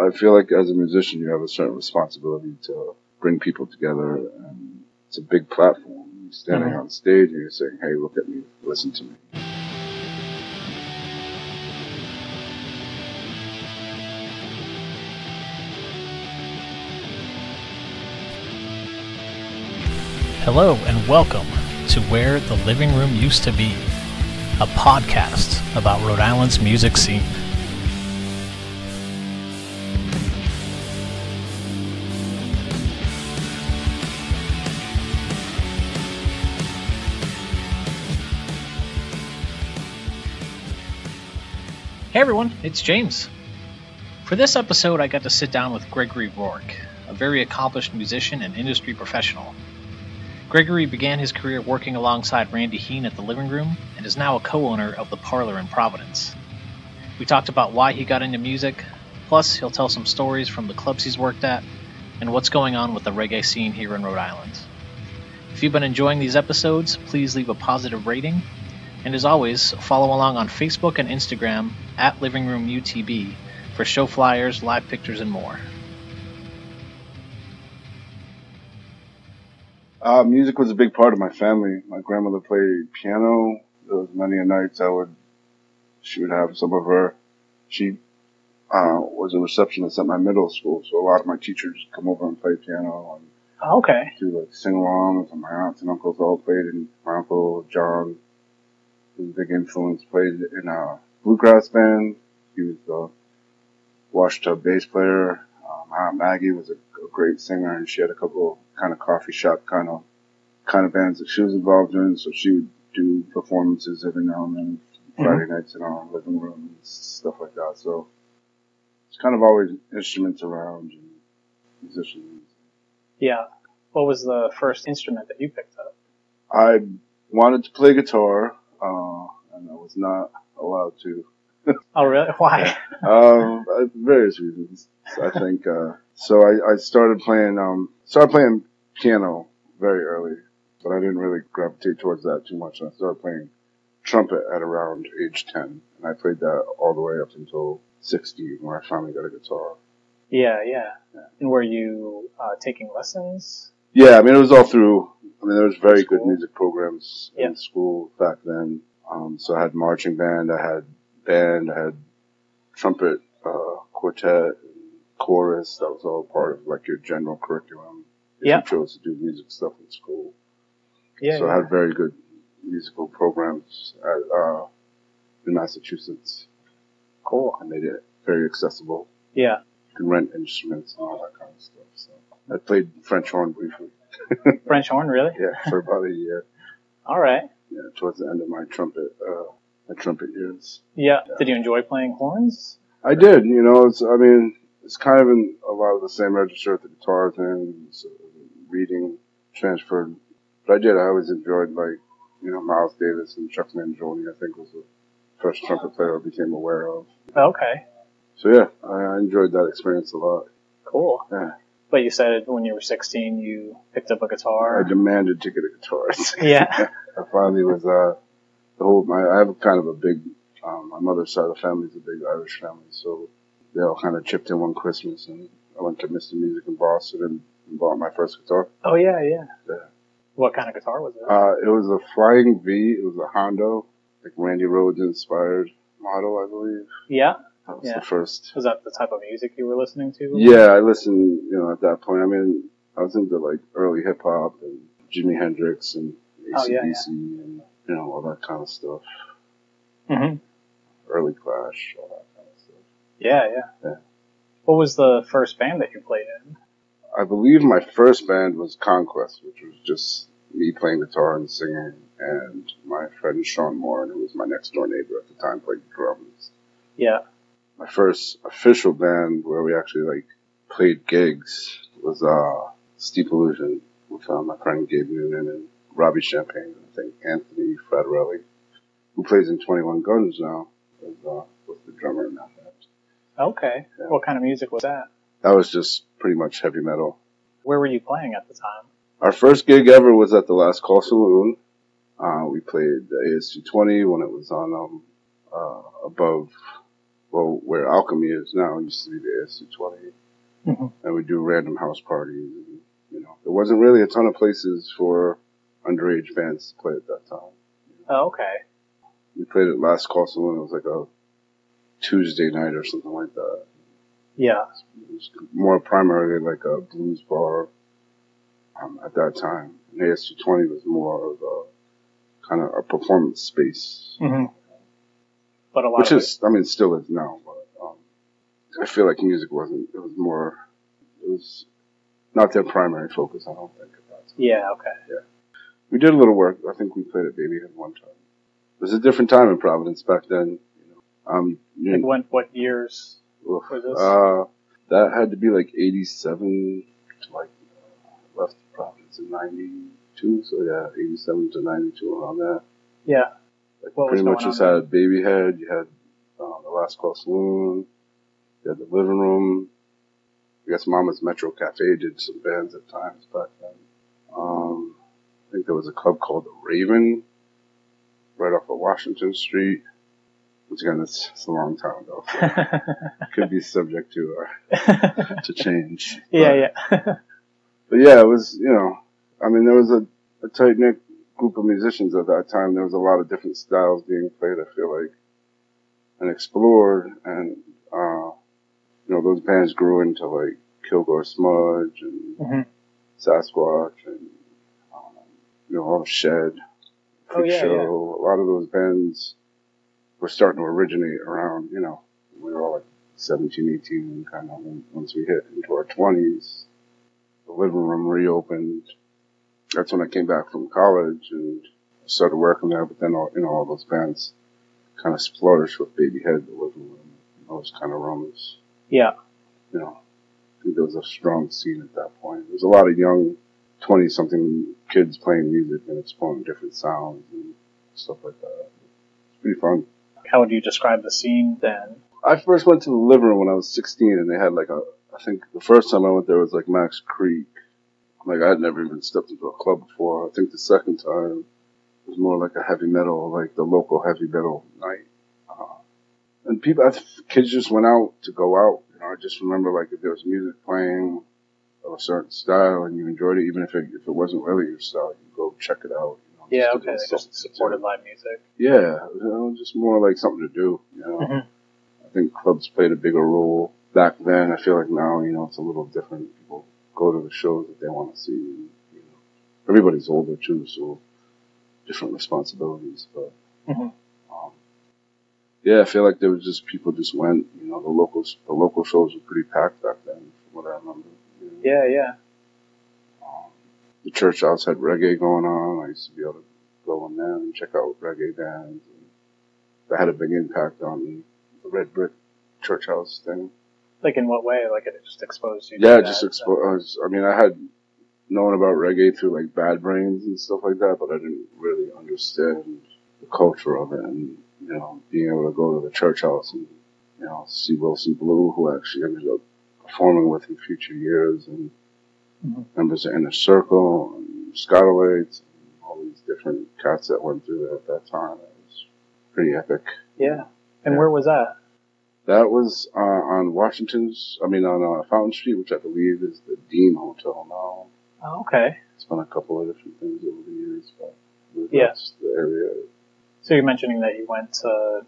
I feel like as a musician, you have a certain responsibility to bring people together, and it's a big platform. You're standing on stage and you're saying, hey, look at me, listen to me. Hello and welcome to Where the Living Room Used to Be, a podcast about Rhode Island's music scene. Hey everyone, it's James. For this episode, I got to sit down with Gregory Rourke, a very accomplished musician and industry professional. Gregory began his career working alongside Randy Hein at the Living Room and is now a co-owner of the Parlour in Providence. We talked about why he got into music, plus he'll tell some stories from the clubs he's worked at and what's going on with the reggae scene here in Rhode Island. If you've been enjoying these episodes, please leave a positive rating, and as always, follow along on Facebook and Instagram at LivingRoomUTB for show flyers, live pictures, and more. Music was a big part of my family. My grandmother played piano. There was many a nights she would have some of her. She was a receptionist at my middle school, so a lot of my teachers come over and play piano and do like sing-alongs, and my aunts and uncles all played. And my uncle John was a big influence. Played in a bluegrass band. He was a washtub bass player. My Aunt Maggie was a great singer, and she had a couple kind of coffee shop kind of bands that she was involved in. So she would do performances every now and then, Friday nights in our living room and stuff like that. So it's kind of always instruments around and musicians. Yeah. What was the first instrument that you picked up? I wanted to play guitar, and I was not allowed to. Oh, really? Why? Various reasons, I think. So I started playing piano very early, but I didn't really gravitate towards that too much. I started playing trumpet at around age 10, and I played that all the way up until 16, where I finally got a guitar. Yeah. And were you taking lessons? Yeah, I mean, it was all through. I mean, there was very good music programs in school back then. So I had marching band, I had trumpet, quartet, chorus. That was all part of like your general curriculum if you chose to do music stuff in school. So I had very good musical programs in Massachusetts. Cool. I made it very accessible. Yeah. You can rent instruments and all that kind of stuff. So I played French horn briefly. French horn, really? Yeah, for about a year. All right. Yeah, towards the end of my trumpet years. Yeah. Did you enjoy playing horns? I did. You know, it's kind of in a lot of the same register with the guitar thing, so reading transferred. But I did. I always enjoyed, like, you know, Miles Davis and Chuck Mangione, I think, was the first trumpet player I became aware of. Okay. So, yeah, I enjoyed that experience a lot. I Yeah. But you said when you were 16, you picked up a guitar. I demanded to get a guitar. Yeah. I finally was, I have kind of a big, my mother's side of the family is a big Irish family, so they all kind of chipped in one Christmas, and I went to Mr. Music in Boston and bought my first guitar. Oh, yeah. What kind of guitar was it? It was a Flying V. It was a Hondo, like Randy Rhoads inspired model, I believe. Yeah. That was the first. Was that the type of music you were listening to? Yeah, I listened, you know, at that point. I mean, I was into like early hip hop and Jimi Hendrix and AC/DC and, you know, all that kind of stuff. Mm-hmm. Early Clash, all that kind of stuff. Yeah. What was the first band that you played in? I believe my first band was Conquest, which was just me playing guitar and singing, and my friend Sean Moore, who was my next door neighbor at the time, played drums. Yeah. My first official band where we actually like played gigs was Steep Illusion with my friend Gabe Noonan and Robbie Champagne, and I think Anthony Fraterelli, who plays in 21 Guns now, was the drummer in that band. Okay. Yeah. What kind of music was that? That was just pretty much heavy metal. Where were you playing at the time? Our first gig ever was at the Last Call Saloon. We played the AS220 when it was on above well, where Alchemy is now, it used to be the ASC20. Mm-hmm. And we do random house parties. And, there wasn't really a ton of places for underage bands to play at that time. Oh, okay. We played at Last Call Saloon. It was like a Tuesday night or something like that. Yeah. It was more primarily like a blues bar at that time. And ASC20 was more of a kind of a performance space. Mm-hmm. But a lot which of is, I mean, still is now. But I feel like music wasn't. It was not their primary focus. I don't think at that time. Yeah. Okay. Yeah. We did a little work. I think we played at Babyhead one time. It was a different time in Providence back then. Like what years was this? That had to be like 87 to like left Providence in 92. So yeah, 87 to 92 around there. Yeah. Like What pretty was much going just on had Babyhead. You had the Last Call Saloon. You had the living room. I guess Mama's Metro Cafe did some bands at times back then. I think there was a club called The Raven right off of Washington Street. Which again, it's a long time ago. So could be subject to change. Yeah. But yeah, it was, I mean, there was a tight-knit group of musicians at that time. There was a lot of different styles being played, I feel like, and explored. And, those bands grew into like Kilgore Smudge and Mm-hmm. Sasquatch and, all Shed, Freak Show. Yeah. A lot of those bands were starting to originate around, we were all like 17, 18, kind of once we hit into our 20s. The living room reopened. That's when I came back from college and started working there. But then, all those bands kind of flourished with Babyhead, the living room, those kind of rooms. Yeah. I think there was a strong scene at that point. There was a lot of young 20-something kids playing music and exploring different sounds and stuff like that. It's pretty fun. How would you describe the scene then? I first went to the living room when I was 16, and they had I think the first time I went there was like Max Creek. Like, I had never even stepped into a club before. I think the second time was more like a heavy metal, like the local heavy metal night. And kids just went out to go out. I just remember, like, if there was music playing of a certain style and you enjoyed it, even if it wasn't really your style, you go check it out. Yeah, okay, they just supported live music. Yeah, just more like something to do. Mm-hmm. I think clubs played a bigger role back then. I feel like now, it's a little different. People go to the shows that they want to see. Everybody's older too, so different responsibilities. But mm-hmm. Yeah, I feel like there was just people just went. The local shows were pretty packed back then, from what I remember. Yeah. The church house had reggae going on. I used to be able to go in there and check out reggae bands. And that had a big impact on me. The red brick church house thing. Like in what way? Like it just exposed you? Yeah, it just exposed. I mean, I had known about reggae through like Bad Brains and stuff like that, but I didn't really understand the culture of it. And being able to go to the church house and see Wilson Blue, who I actually ended up performing with in future years, and mm-hmm. members of Inner Circle and Skylights and all these different cats that went through there at that time. It was pretty epic. Yeah. And where was that? That was on Fountain Street, which I believe is the Dean Hotel now. Oh, okay. It's been a couple of different things over the years, but that's the area. So you're mentioning that you went to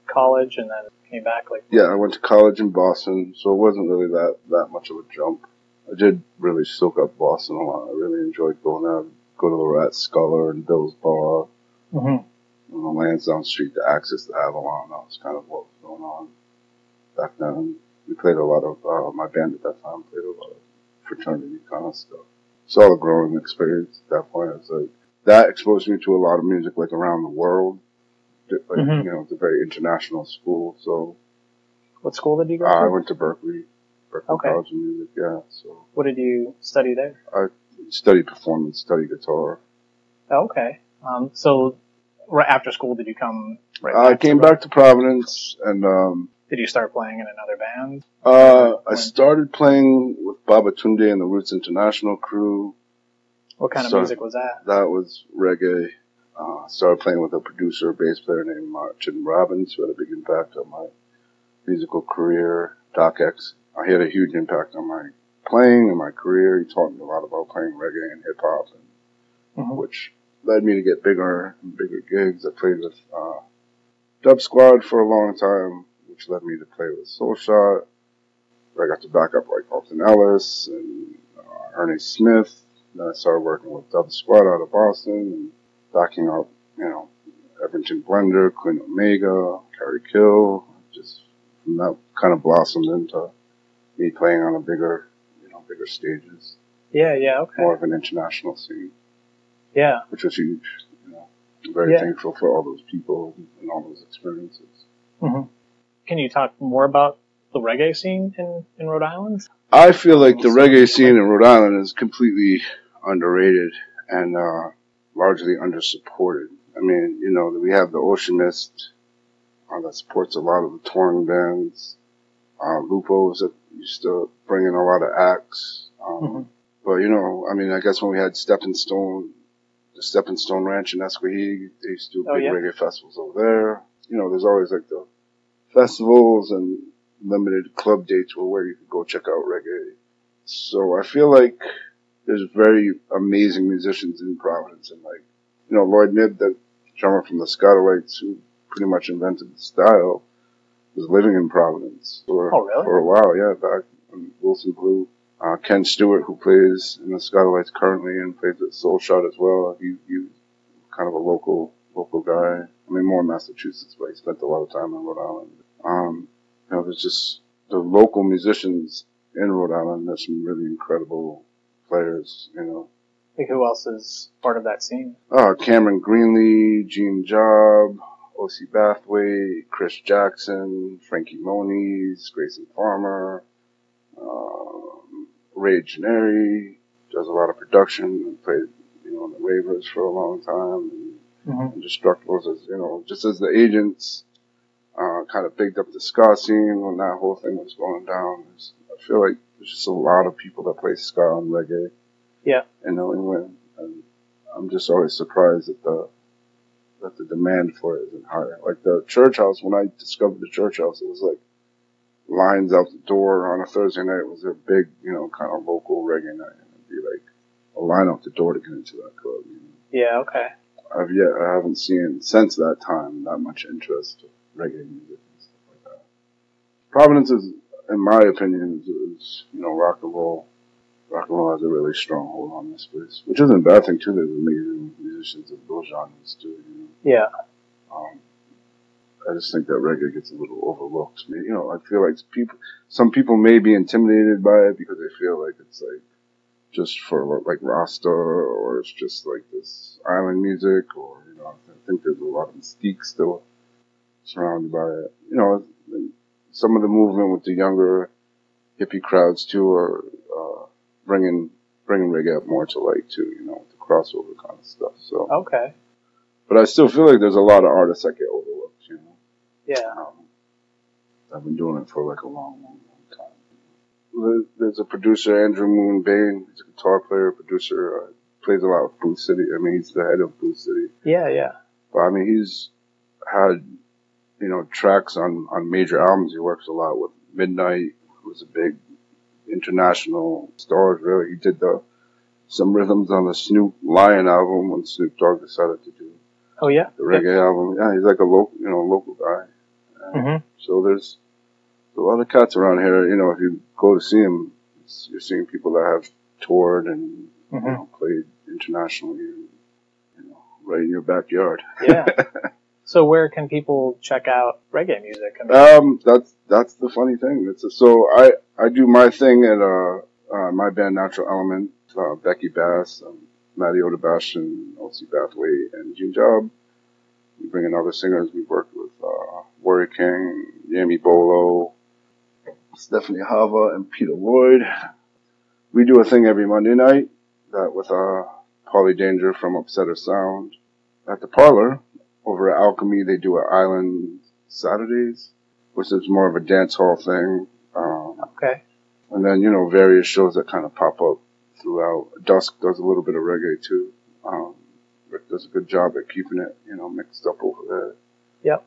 college and then came back, like? Yeah, I went to college in Boston, so it wasn't really that much of a jump. I did really soak up Boston a lot. I really enjoyed going out, go to the Rat Sculler and Bill's Bar. Mm-hmm. On the Lansdowne Street to access the Avalon. That was kind of what was going on back then. We played a lot of, my band at that time played a lot of fraternity kind of stuff. Saw the growing experience at that point. It's like, that exposed me to a lot of music, like, around the world. Like, mm-hmm. It's a very international school, so. What school did you go to? I went to Berkeley okay. College of Music, yeah, so. What did you study there? I studied performance, studied guitar. Oh, okay. So, right after school, did you come right back? I came back to Providence, and, did you start playing in another band? I started playing with Babatunde and the Roots International crew. What kind of music was that? That was reggae. Started playing with a producer, bass player named Martin Robbins, who had a big impact on my musical career, Doc X. He had a huge impact on my playing and my career. He taught me a lot about playing reggae and hip hop, which led me to get bigger and bigger gigs. I played with Dub Squad for a long time, which led me to play with Soul Shot. I got to back up like Alton Ellis and Ernie Smith. Then I started working with Dub Squad out of Boston and backing up, Everington Blender, Queen Omega, Carrie Kill. Just from that kind of blossomed into me playing on a bigger stages. Yeah, okay. More of an international scene. Yeah. Which was huge. I'm very thankful for all those people and all those experiences. Mm-hmm. Can you talk more about the reggae scene in Rhode Island? I feel like the reggae scene in Rhode Island is completely underrated and largely undersupported. I mean, we have the Ocean Mist that supports a lot of the touring bands. Lupo's that used to bring in a lot of acts. But, I guess when we had the Stepping Stone Ranch in Esquihie, they used to do big reggae festivals over there. There's always like the festivals and limited club dates where you could go check out reggae. So I feel like there's very amazing musicians in Providence. And Lloyd Knibb, the drummer from the Scottolites, who pretty much invented the style, was living in Providence for a while, back in Wilson Blue. Ken Stewart, who plays in the Scottolites currently and plays with Soul Shot as well, he was kind of a local guy. I mean, more in Massachusetts, but he spent a lot of time in Rhode Island. There's just the local musicians in Rhode Island. There's some really incredible players, Like who else is part of that scene? Cameron Greenlee, Gene Job, O.C. Bathwaite, Chris Jackson, Frankie Moniz, Grayson Farmer, Ray Gennari, does a lot of production and played, in the Ravers for a long time. And Destructibles just as the agents, kind of picked up the ska scene when that whole thing was going down. I feel like there's just a lot of people that play ska and reggae. Yeah. In New England. And I'm just always surprised that the demand for it isn't higher. Like the Church House, when I discovered the Church House, it was like lines out the door on a Thursday night. It was a big, kind of local reggae night. And it'd be like a line out the door to get into that club. Yeah, okay. I haven't seen since that time that much interest in reggae music and stuff like that. Providence is, in my opinion, is rock and roll. Rock and roll has a really strong hold on this place, which isn't a bad thing too. There's amazing musicians of those genres too. Yeah. I just think that reggae gets a little overlooked. I feel like some people may be intimidated by it because they feel like it's like just for like Rasta, or it's just like this island music, or I think there's a lot of mystique still surrounded by it. Some of the movement with the younger hippie crowds too are bringing reggae up more to light too. With the crossover kind of stuff. So okay. But I still feel like there's a lot of artists that get overlooked. Yeah. I've been doing it for like a long time. There's a producer, Andrew Moon Bain. He's a guitar player, producer, plays a lot with Blue City. I mean, he's the head of Blue City. Yeah. But I mean, he's had, tracks on major albums. He works a lot with Midnight, who's a big international star, really. He did some rhythms on the Snoop Lion album when Snoop Dogg decided to do the reggae album. Yeah, he's like a local guy. So there's a lot of cats around here. If you go to see him, you're seeing people that have toured and played internationally, right in your backyard. Yeah. So where can people check out reggae music? That's the funny thing. So I do my thing at my band Natural Element. Becky Bass, Matty Odebastian, O.C. Bathwaite, and Gene Job. We bring in other singers. We've worked with Warrior King, Yami Bolo, Stephanie Hava, and Peter Lloyd. We do a thing every Monday night with Paulie Danger from Upsetter Sound. At the Parlour, over at Alchemy, they do an Island Saturdays, which is more of a dance hall thing. Okay. And then, various shows that kind of pop up throughout. Dusk does a little bit of reggae too. Rick does a good job at keeping it, mixed up over there. Yep.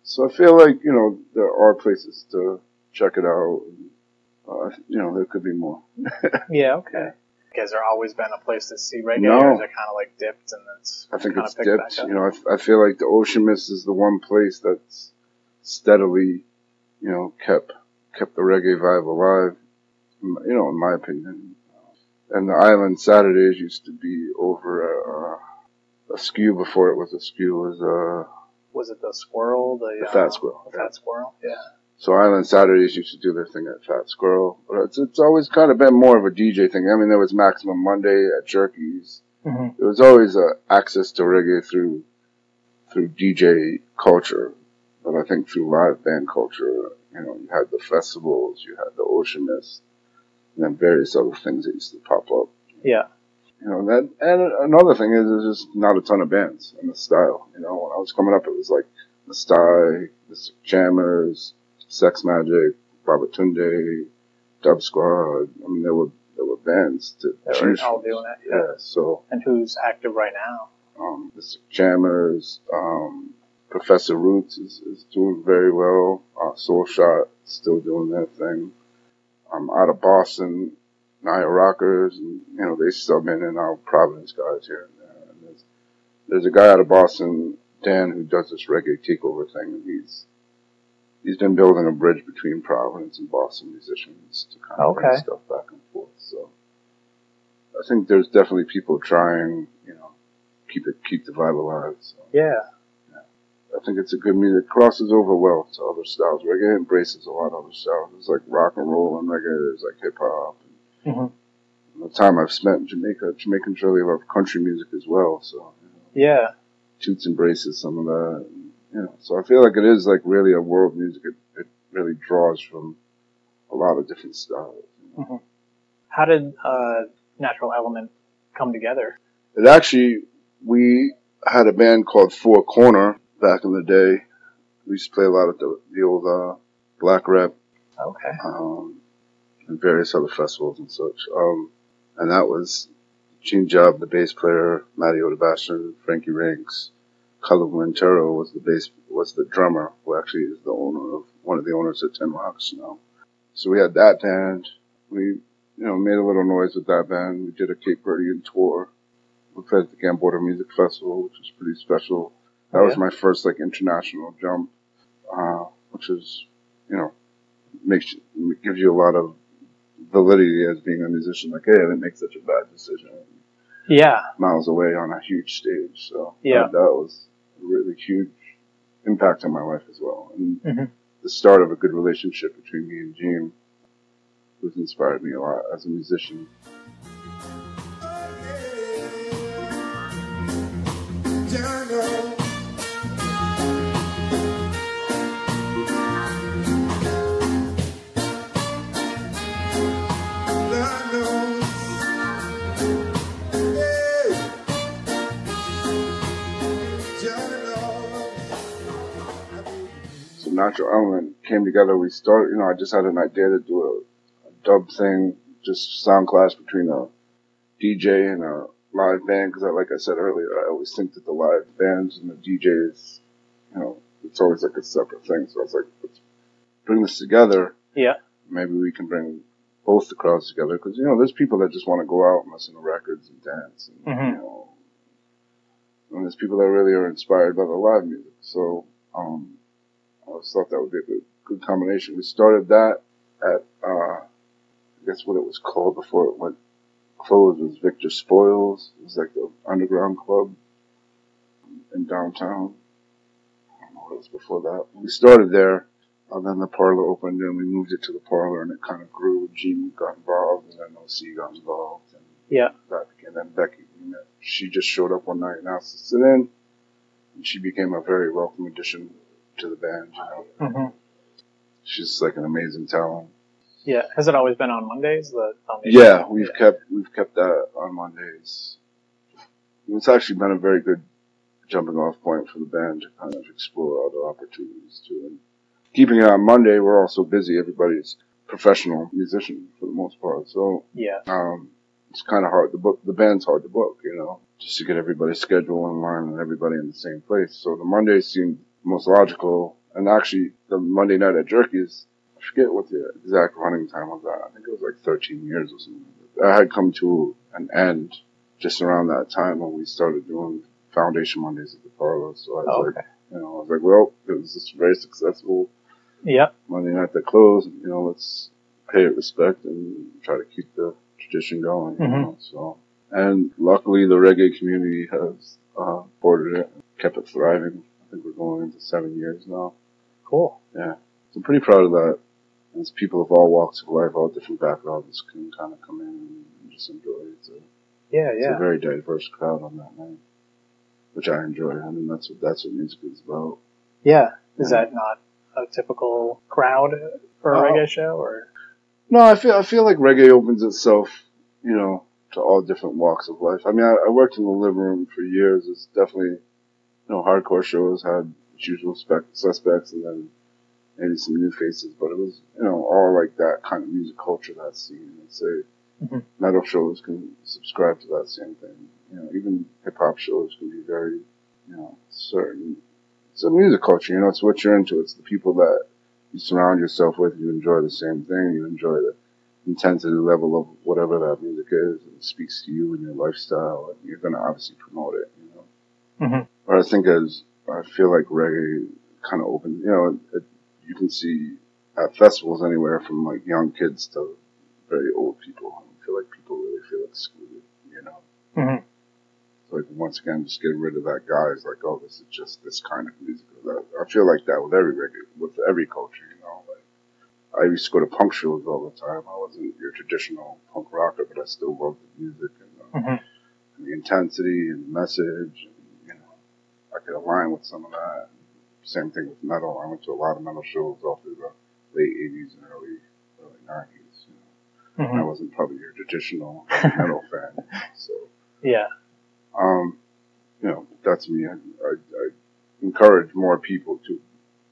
So I feel like, there are places to check it out. There could be more. Yeah, okay. Has there always been a place to see reggae, No. or is it kind of like dipped and it's I think kind it's of picked dipped. back up? I feel like the Ocean Mist is the one place that's steadily, kept the reggae vibe alive, in my opinion. And the Island Saturdays used to be over a skew before it was a skew. Was it the Squirrel? The Fat Squirrel. The Fat Squirrel, yeah. So Island Saturdays used to do their thing at Fat Squirrel. But it's always kind of been more of a DJ thing. I mean, there was Maximum Monday at Jerky's. Mm-hmm. There was always access to reggae through DJ culture. But I think through live band culture, you had the festivals, you had the Ocean Mist, and then various other things that used to pop up. Yeah. That, and another thing is there's just not a ton of bands in the style. When I was coming up, it was like the Sty, the Jammers, Sex Magic, Babatunde, Dub Squad. I mean, there were bands to choose all from. doing it. Yeah. So. And who's active right now? The Jammers, Professor Roots is doing very well. Soul Shot still doing their thing. Out of Boston, Naya Rockers, and they sub in and out Providence guys here and there. And there's a guy out of Boston, Dan, who does this reggae takeover thing, and he's been building a bridge between Providence and Boston musicians to kind of bring stuff back and forth. So I think there's definitely people trying, keep the vibe alive. So. Yeah. I think it's a good music. It crosses over well to other styles. Reggae embraces a lot of other styles. There's like rock and roll and reggae. There's like hip hop. The time I've spent in Jamaica, Jamaicans really love country music as well. So yeah, Toots embraces some of that. So I feel like it is like really a world music. It really draws from a lot of different styles. How did Natural Element come together? It actually, we had a band called Four Corner back in the day. We used to play a lot at the old Black Rep. Okay. And various other festivals and such. And that was Gene Job, the bass player, Matty Odebastian, Frankie Rinks, Color Montero was the drummer, who actually is one of the owners of Ten Rocks now. So we had that band. We, made a little noise with that band. We did a Cape Verdean tour. We played at the Gamborder Music Festival, which was pretty special. That was my first international jump, which is, gives you a lot of validity as being a musician. Like, hey, I didn't make such a bad decision. Yeah. Miles away on a huge stage. So that was a really huge impact on my life as well. And the start of a good relationship between me and Gene, who's inspired me a lot as a musician. Natural Element came together. We started, I just had an idea to do a dub thing, just sound clash between a DJ and a live band. Because, like I said earlier, I always think that the live bands and the DJs, it's always like a separate thing. So I was like, let's bring this together. Yeah. Maybe we can bring both the crowds together. Because, there's people that just want to go out and listen to records and dance. And, and there's people that really are inspired by the live music. So, I always thought that would be a good combination. We started that at, I guess what it was called before it went closed was Victor Spoils. It was like the underground club in downtown. I don't know what it was before that. We started there, and then the Parlour opened, and we moved it to the Parlour, and it kind of grew. Gene got involved, and then OC got involved. And then Becky, she just showed up one night and asked us to sit in, and she became a very welcome addition to the band. She's like an amazing talent. Yeah. Has it always been on Mondays? Yeah, we've kept that on Mondays. It's actually been a very good jumping off point for the band to kind of explore other opportunities too. And keeping it on Monday, we're also busy. Everybody's professional musician for the most part, so it's kind of hard to book. The band's hard to book, just to get everybody's schedule in line and everybody in the same place. So the Mondays seemed most logical, And actually, the Monday night at Jerky's, I forget what the exact running time was that. I think it was like 13 years or something. That had come to an end just around that time when we started doing Foundation Mondays at the Parlour. So I was like, well, it was just very successful. Yep. Monday night that closed, let's pay it respect and try to keep the tradition going. So, and luckily the reggae community has supported it and kept it thriving. I think we're going into 7 years now. Cool. Yeah. So I'm pretty proud of that. And it's people of all walks of life, all different backgrounds can kind of come in and just enjoy it. It's a very diverse crowd on that night, which I enjoy. I mean, that's what music is about. Yeah. Is that not a typical crowd for a reggae show, or? No, I feel like reggae opens itself, to all different walks of life. I mean, I worked in the living room for years. It's definitely, hardcore shows had its usual suspects and then maybe some new faces, but it was, all like that kind of music culture, that scene. I'd say metal shows can subscribe to that same thing. Even hip hop shows can be very, certain. It's a music culture, it's what you're into. It's the people that you surround yourself with. You enjoy the same thing. You enjoy the intensity level of whatever that music is, and it speaks to you and your lifestyle, and you're going to obviously promote it, But I think I feel like reggae kind of opens, you can see at festivals anywhere from like young kids to very old people. I feel like people really feel excluded, Like once again, just getting rid of that guy is like, oh, this is just this kind of music. I feel like that with every culture, Like I used to go to punk shows all the time. I wasn't your traditional punk rocker, but I still loved the music and the intensity and the message. And, I could align with some of that. Same thing with metal. I went to a lot of metal shows all through the late 80s and early 90s. I wasn't probably your traditional metal fan. So yeah. That's me. I encourage more people to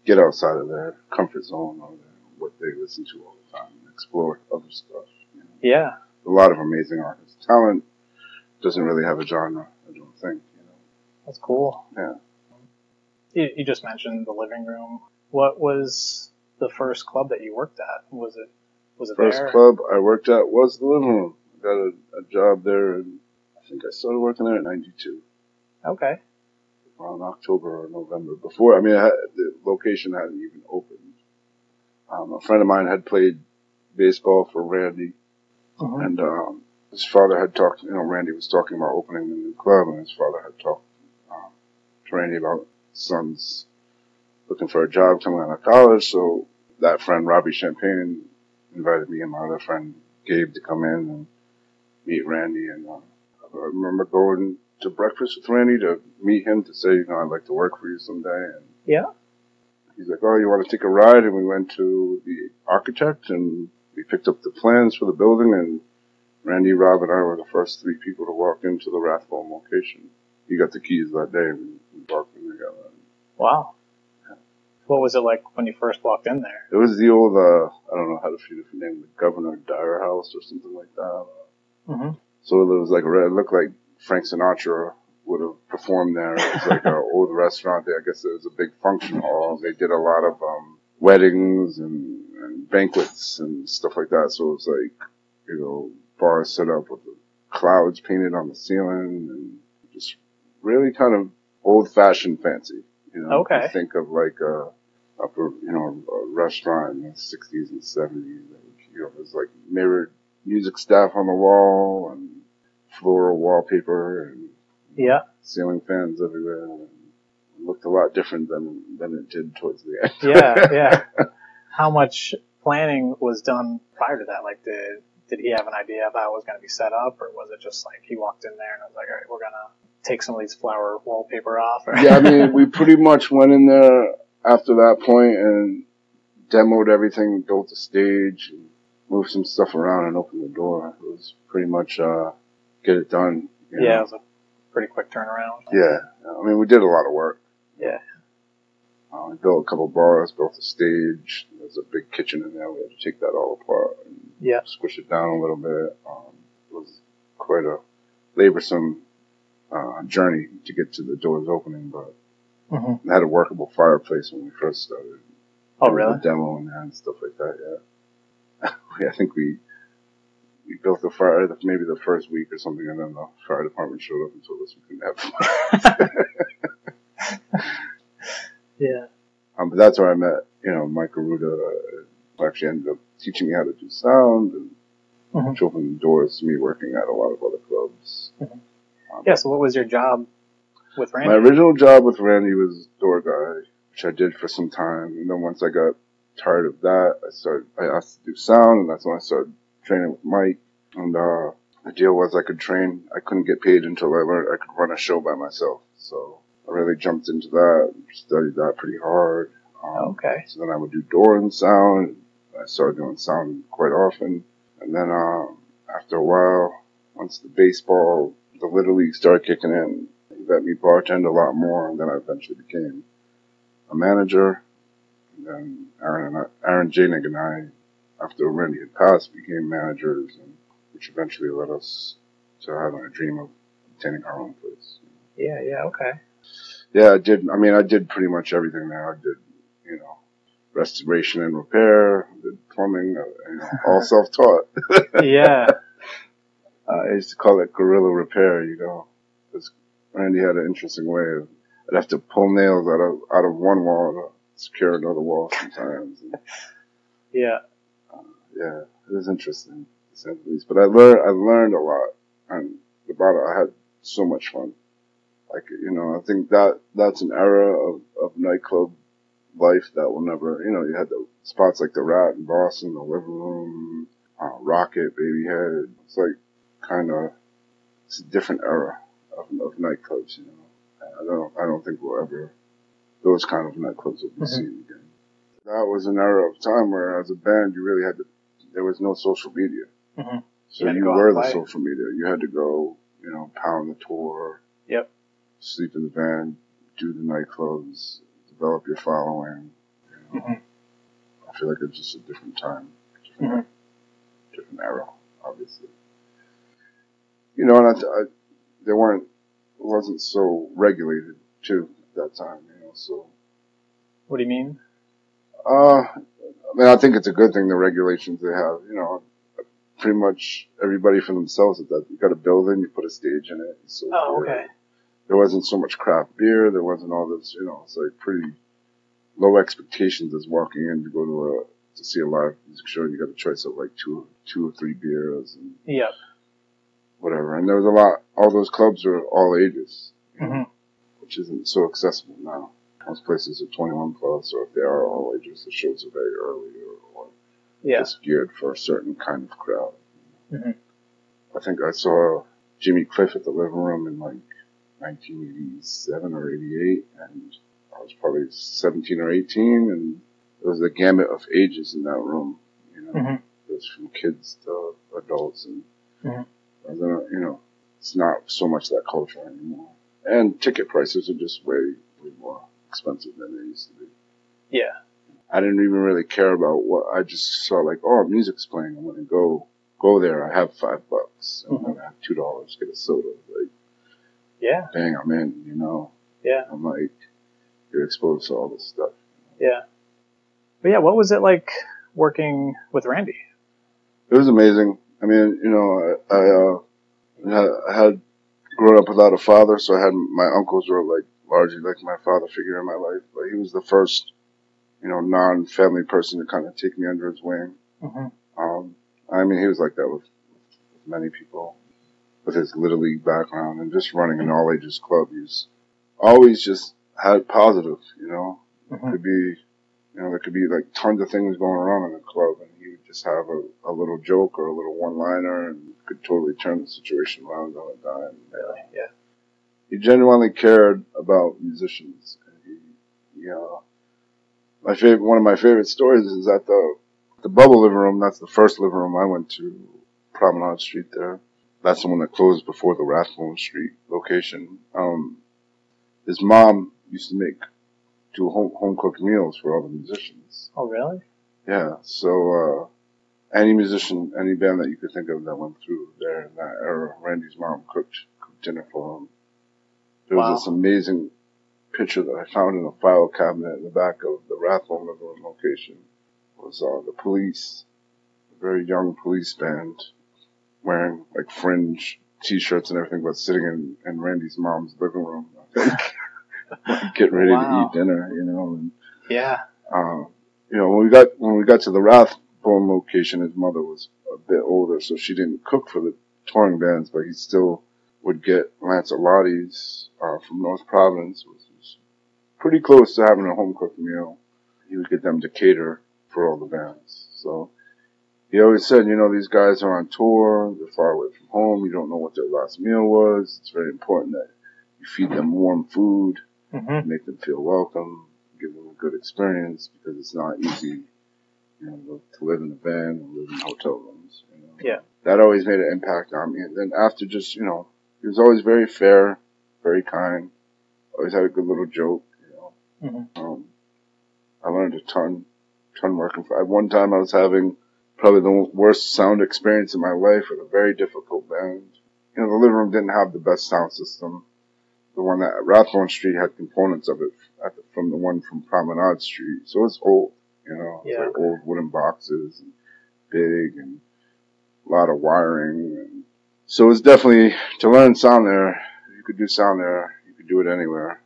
get outside of their comfort zone or what they listen to all the time and explore other stuff. Yeah. A lot of amazing artists. Talent doesn't really have a genre, I don't think. That's cool. Yeah. You just mentioned the living room. What was the first club that you worked at? Was it First there? club I worked at was the living room. I got a job there, and I think I started working there in '92. Okay. Around October or November. Before, the location hadn't even opened. A friend of mine had played baseball for Randy, and his father had talked. Randy was talking about opening the new club, and his father had talked to Randy about his son's looking for a job coming out of college. So that friend, Robbie Champagne, invited me and my other friend Gabe to come in and meet Randy. And I remember going to breakfast with Randy to meet him to say, I'd like to work for you someday. And he's like, oh, you want to take a ride? And we went to the architect and we picked up the plans for the building. And Randy, Rob, and I were the first 3 people to walk into the Rathbone location. He got the keys that day and we walked in together. Wow. What was it like when you first walked in there? It was the old, I don't know how to name the Governor Dyer House or something like that. So it was like it looked like Frank Sinatra would have performed there. It was like an old restaurant there. I guess it was a big function hall. They did a lot of weddings and banquets and stuff like that. So it was like, bars set up with the clouds painted on the ceiling and just really kind of old-fashioned fancy. Okay. You think of like a restaurant in the 60s and 70s. There's like mirrored music staff on the wall and floral wallpaper and ceiling fans everywhere. And it looked a lot different than it did towards the end. Yeah. How much planning was done prior to that? Like, did he have an idea of how it was going to be set up, or was it just like he walked in there and was like, all right, we're going to take some of these flower wallpaper off? Yeah, we pretty much went in there after that point and demoed everything, built a stage, and moved some stuff around and opened the door. It was pretty much get it done. Yeah, it was a pretty quick turnaround. Yeah. We did a lot of work. Yeah. We built a couple bars, built a stage. There's a big kitchen in there. We had to take that all apart and squish it down a little bit. It was quite a laborsome journey to get to the doors opening, but And had a workable fireplace when we first started. Oh, really? A demo in there and stuff like that, yeah. I think we built the fire maybe the first week or something, and then the fire department showed up and told us we couldn't have fire. Yeah. But that's where I met, Mike Aruda, who actually ended up teaching me how to do sound and which opened the doors to me working at a lot of other clubs. Yeah, so what was your job with Randy? My original job with Randy was door guy, which I did for some time. And then once I got tired of that, I asked to do sound, and that's when I started training with Mike. And the deal was I couldn't get paid until I learned I could run a show by myself. So I really jumped into that, studied that pretty hard. Okay. So then I would do door and sound. I started doing sound quite often. And then after a while, once the Little League started kicking in, he let me bartend a lot more, and then I eventually became a manager. And then Aaron Janig and I, after Randy had passed, became managers, which eventually led us to having a dream of obtaining our own place. Yeah, okay. Yeah, I did pretty much everything there. I did, restoration and repair, did plumbing, all self-taught. Yeah. I used to call it guerrilla repair, because Randy had an interesting way of, I'd have to pull nails out of one wall to secure another wall sometimes. Yeah. Yeah, it was interesting, to say the least. But I learned a lot, and about it, I had so much fun. Like, I think that's an era of nightclub life that will never, you had the spots like the Rat in Boston, the Living Room, Rocket, Babyhead. It's like it's a different era of nightclubs, I don't think those kind of nightclubs will be seen again. That was an era of time where as a band you really there was no social media. So you were the social media. You had to go, pound the tour. Yep. Sleep in the van, do the nightclubs, develop your following. I feel like it's just a different time, different era, obviously. And it wasn't so regulated too at that time, so. What do you mean? I think it's a good thing, the regulations they have, pretty much everybody for themselves at that. You got a building, you put a stage in it. Okay. There wasn't so much craft beer, there wasn't all this, it's like pretty low expectations as walking in to go to see a live music show. You got a choice of like two or three beers and whatever. And there was all those clubs are all ages, which isn't so accessible now. Most places are 21 plus, or if they are all ages, the shows are very early or just geared for a certain kind of crowd. I think I saw Jimmy Cliff at the Living Room in like 1987 or 88, and I was probably 17 or 18, and there was a gamut of ages in that room. It was from kids to adults, and it's not so much that culture anymore. And ticket prices are just way more expensive than they used to be. Yeah. I didn't even really care about I just saw like, music's playing, I'm gonna go there. I have $5, and then I have $2, get a soda. Like, bang, I'm in, Yeah. I'm like, you're exposed to all this stuff. Yeah. But yeah, what was it like working with Randy? It was amazing. I had grown up without a father, so my uncles were like largely like my father figure in my life. But he was the first, non-family person to kind of take me under his wing. He was like that with many people, with his Little League background and just running an all ages club. He's always just had positive, Could be, there could be like tons of things going wrong in the club, and he would just have a little joke or a little one-liner and could totally turn the situation around on a dime. Really? Yeah. He genuinely cared about musicians. And one of my favorite stories is at the Bubble Living Room. That's the first living room I went to, Promenade Street there. That's the one that closed before the Rathbone Street location. His mom used to do home cooked meals for all the musicians. Oh, really? Yeah. So any musician, any band that you could think of that went through there in that era, Randy's mom cooked dinner for them. There was this amazing picture that I found in a file cabinet in the back of the Rathbone living room location was the police, a very young police band, wearing like fringe T-shirts and everything, but sitting in Randy's mom's living room, I think, getting ready to eat dinner, you know. And, yeah. You know, when we got to the Rathbone location, his mother was a bit older, so she didn't cook for the touring bands, but he still would get Lancelotti's from North Providence, which was pretty close to having a home cooked meal. He would get them to cater for all the bands. So he always said, you know, these guys are on tour, they're far away from home, you don't know what their last meal was. It's very important that you feed them warm food, make them feel welcome, give them a good experience, because it's not easy, you know, to live in a van or live in hotel rooms. You know? Yeah. That always made an impact on me. And then after just, you know, he was always very fair, very kind, always had a good little joke, you know. I learned a ton working for. One time I was having probably the worst sound experience in my life with a very difficult band. You know, the living room didn't have the best sound system. The one at Rathbone Street had components of it from the one from Promenade Street. So it's old, you know. It's like old wooden boxes, and big, and a lot of wiring. And so it's definitely, to learn sound there, if you could do sound there, you could do it anywhere.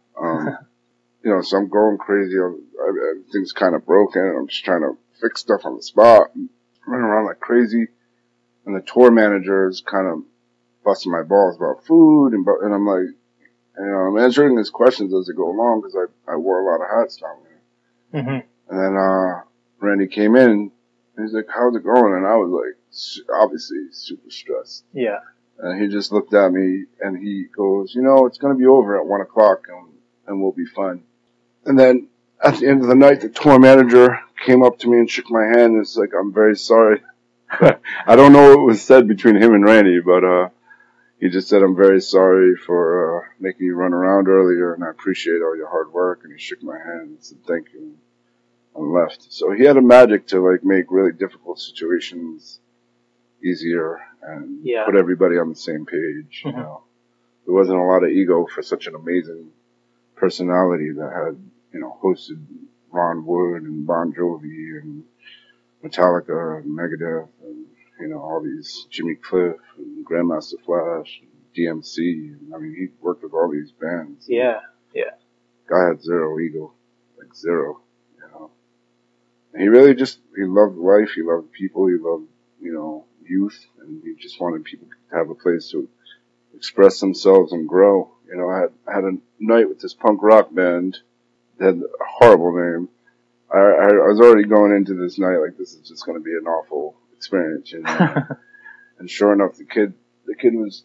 You know, so I'm going crazy. Everything's kind of broken. I'm just trying to fix stuff on the spot and running around like crazy. And the tour manager is kind of busting my balls about food. And I'm like, you know, I'm answering his questions as I go along because I wore a lot of hats down there. And then Randy came in and he's like, how's it going? And I was like, obviously super stressed. Yeah. And he just looked at me and he goes, you know, it's going to be over at 1 o'clock and we'll be fine. And then at the end of the night, the tour manager came up to me and shook my hand and was like, I'm very sorry. I don't know what was said between him and Randy, but he just said, I'm very sorry for making you run around earlier, and I appreciate all your hard work. And he shook my hand and said, thank you, and left. So he had a magic to like make really difficult situations easier and put everybody on the same page. You know, there wasn't a lot of ego for such an amazing personality that had, you know, hosted Ron Wood and Bon Jovi and Metallica and Megadeth and, you know, all these Jimmy Cliff and Grandmaster Flash and DMC. I mean, he worked with all these bands. Yeah. Guy had zero ego, like zero, you know. And he really just, he loved life, he loved people, he loved, you know, youth, and he just wanted people to have a place to express themselves and grow. You know, I had a night with this punk rock band that had a horrible name. I was already going into this night like this is just going to be an awful experience, you know. And sure enough, the kid was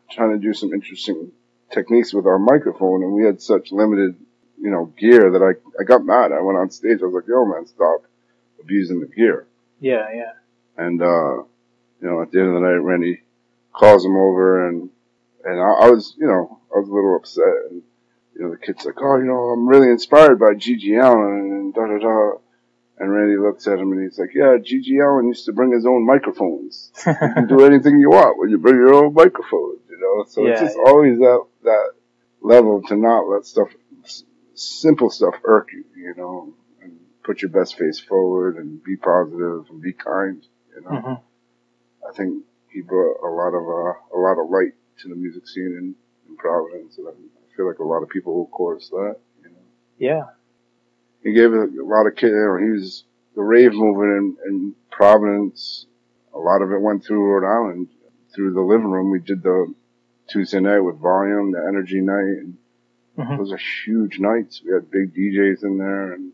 trying to do some interesting techniques with our microphone, and we had such limited, you know, gear that I got mad. I went on stage. I was like, "Yo, man, stop abusing the gear." Yeah. And you know, at the end of the night, Randy calls him over, and I was, you know, I was a little upset. And you know, the kid's like, "Oh, you know, I'm really inspired by G.G. Allen and da da da." And Randy looks at him and he's like, "Yeah, G.G. Allen used to bring his own microphones. You can do anything you want when you bring your own microphones, you know." So it's just always that level to not let simple stuff irk you, you know, and put your best face forward and be positive and be kind, you know. I think he brought a lot of light to the music scene in Providence, and I feel like a lot of people will chorus that, you know. Yeah. He gave a lot of kids, you know, he was the rave movement in Providence. A lot of it went through Rhode Island, through the living room. We did the Tuesday night with Volume, the Energy night, and those are huge nights. We had big DJs in there, and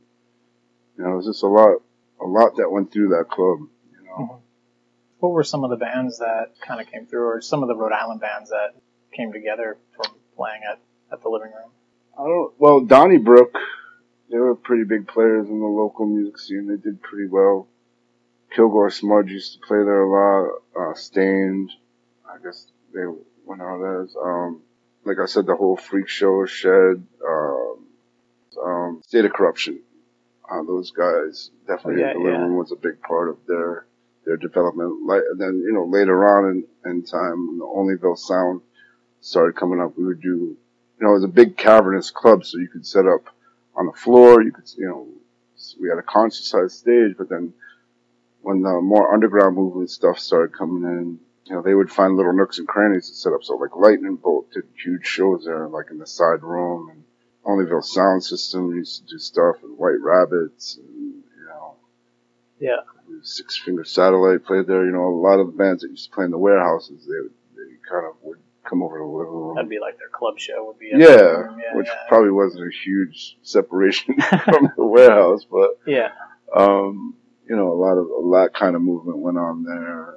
you know, it was just a lot that went through that club, you know. What were some of the bands that kind of came through, or some of the Rhode Island bands that came together from playing at the living room? Well, Donnybrook, they were pretty big players in the local music scene. They did pretty well. Kilgore Smudge used to play there a lot. Stained, I guess they went out as. Like I said, the whole Freak Show, Shed, State of Corruption. Those guys definitely, the living room was a big part of their development. And then, you know, later on in time, when the Onlyville sound started coming up, we would do you know, it was a big cavernous club, so you could set up on the floor. You could, you know, we had a concert-sized stage, but then when the more underground movement stuff started coming in, you know, they would find little nooks and crannies to set up. So like Lightning Bolt did huge shows there, like in the side room, and Onlyville Sound System used to do stuff, and White Rabbits, and, you know, Yeah. Six Finger Satellite played there. You know, a lot of the bands that used to play in the warehouses, they kind of would come over to the living room. That'd be like their club show would be. Yeah, which probably wasn't a huge separation from the warehouse, but yeah. You know, a lot kind of movement went on there.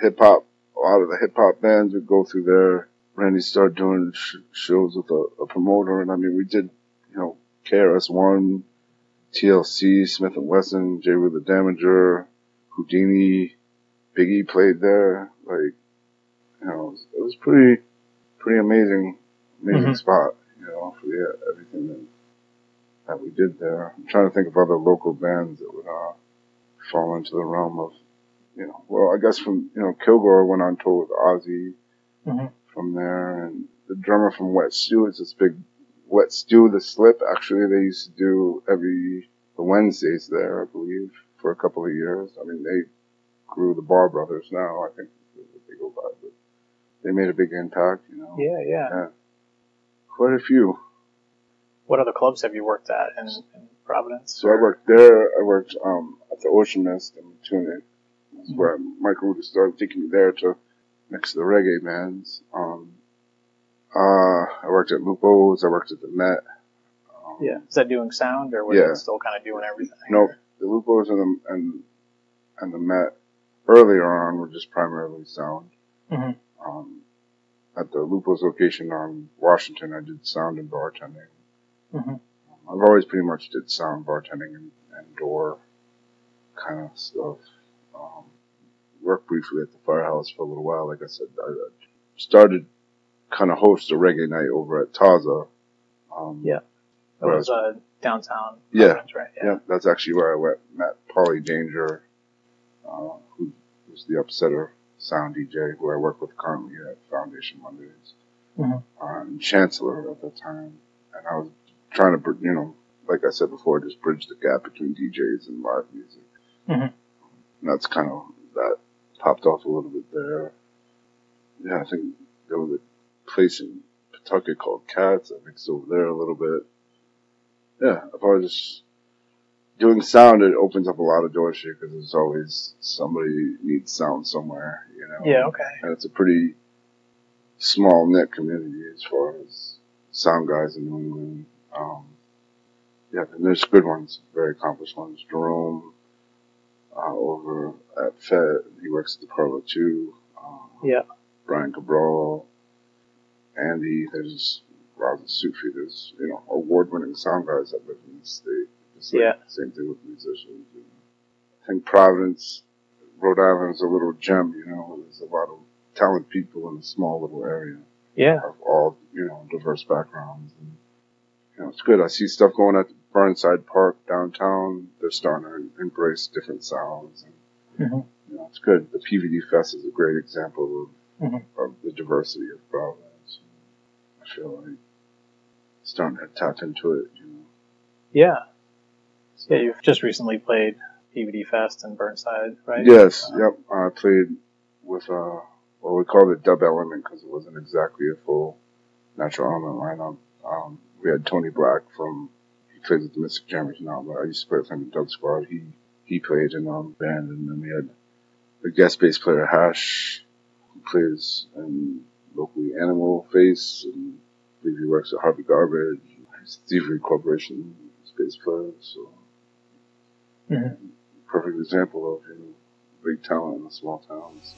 Hip hop, a lot of the hip hop bands would go through there. Randy started doing shows with a promoter, and I mean, we did, you know, KRS-One, TLC, Smith & Wesson, J. Rue the Damager, Houdini, Biggie played there. Like, you know, it was pretty amazing spot, you know, for everything that we did there. I'm trying to think of other local bands that would fall into the realm of, you know, well, I guess from, you know, Kilgore went on tour with Ozzy from there, and the drummer from Wet Stew is this big Wet Stew, the Slip. Actually, they used to do the Wednesdays there, I believe, for a couple of years. I mean, they grew the Bar Brothers now, I think they go by, but they made a big impact, you know. Yeah. Quite a few. What other clubs have you worked at in Providence? So I worked there. I worked at the Ocean Mist in Tunic. That's where Mike Ruda started taking me there to mix the reggae bands. I worked at Lupo's. I worked at the Met. Is that doing sound, or was it still kind of doing everything? No, the Lupo's and the Met earlier on were just primarily sound. At the Lupo's location on Washington, I did sound and bartending. I've always pretty much did sound, bartending, and door kind of stuff. Worked briefly at the Firehouse for a little while. Like I said, I started kind of host a reggae night over at Taza. That was downtown. Providence, right? Yeah, that's actually where I met Paulie Danger, who was the Upsetter sound DJ, who I work with currently at Foundation Mondays, and Chancellor at the time. And I was trying to, you know, like I said before, just bridge the gap between DJs and live music. And that's kind of, that popped off a little bit there. Yeah, I think there was a place in Pawtucket called Cats. I mixed over there a little bit. Yeah, if I was just doing sound, it opens up a lot of doors here because there's always somebody needs sound somewhere, you know. Yeah, okay. And it's a pretty small knit community as far as sound guys in New England. Yeah, and there's good ones, very accomplished ones. Jerome, over at Fed, he works at the Parlour too. Brian Cabral, Andy, there's Robert Sufi, there's, you know, award-winning sound guys that live in the state. Just like same thing with musicians. You know. I think Providence, Rhode Island is a little gem, you know. There's a lot of talented people in a small little area. Of all, you know, diverse backgrounds. And, you know, it's good. I see stuff going at Burnside Park downtown. They're starting to embrace different sounds. And, you know, it's good. The PVD Fest is a great example of the diversity of Providence. I feel like starting to tap into it, you know. So you've just recently played PVD Fest in Burnside, right? Yes, I played with, well, we called it Dub Element because it wasn't exactly a full Natural Element lineup. We had Tony Black he plays with the Mystic Jammers now, but I used to play with him in Dub Squad. He played in our band, and then we had the guest bass player Hash, who plays in locally Animal Face, and I believe he works at Harvey Garbage. He's Thievery Corporation bass player, so perfect example of, you know, big talent in the small towns.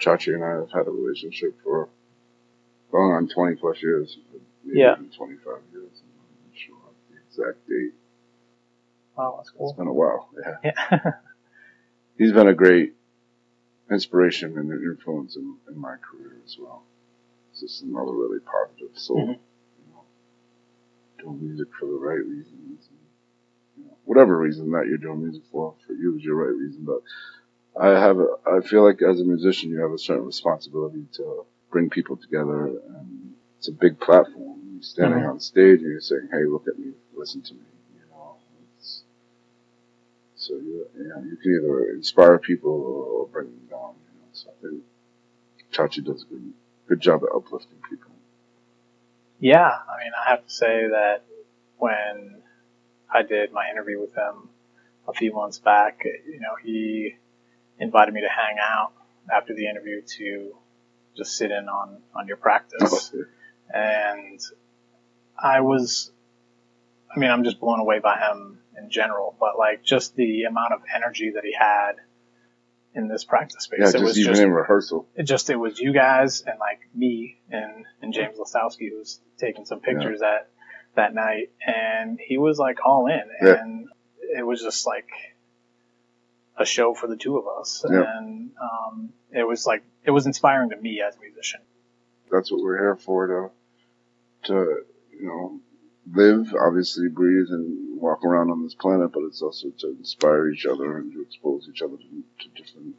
Chachi and I have had a relationship for going on 20 plus years. Maybe 25 years. I'm not sure the exact date. Wow, that's cool. It's been a while. Yeah. He's been a great inspiration and influence in my career as well. It's just another really positive soul. You know, doing music for the right reasons. And, you know, whatever reason that you're doing music for you is your right reason. But I feel like as a musician, you have a certain responsibility to bring people together, and it's a big platform. You're standing on stage and you're saying, "Hey, look at me, listen to me." You know, so you can either inspire people or bring them down. You know, so I think Chachi does a good job at uplifting people. Yeah, I mean, I have to say that when I did my interview with him a few months back, you know, he invited me to hang out after the interview to just sit in on your practice. And I'm just blown away by him in general, but like just the amount of energy that he had in this practice space. Yeah, it was even in rehearsal. It was you guys and like me and James Lastowski, who was taking some pictures that night, and he was like all in, and it was just like a show for the two of us, and it was inspiring to me as a musician. That's what we're here for, to you know, live, obviously breathe and walk around on this planet, but it's also to inspire each other and to expose each other to different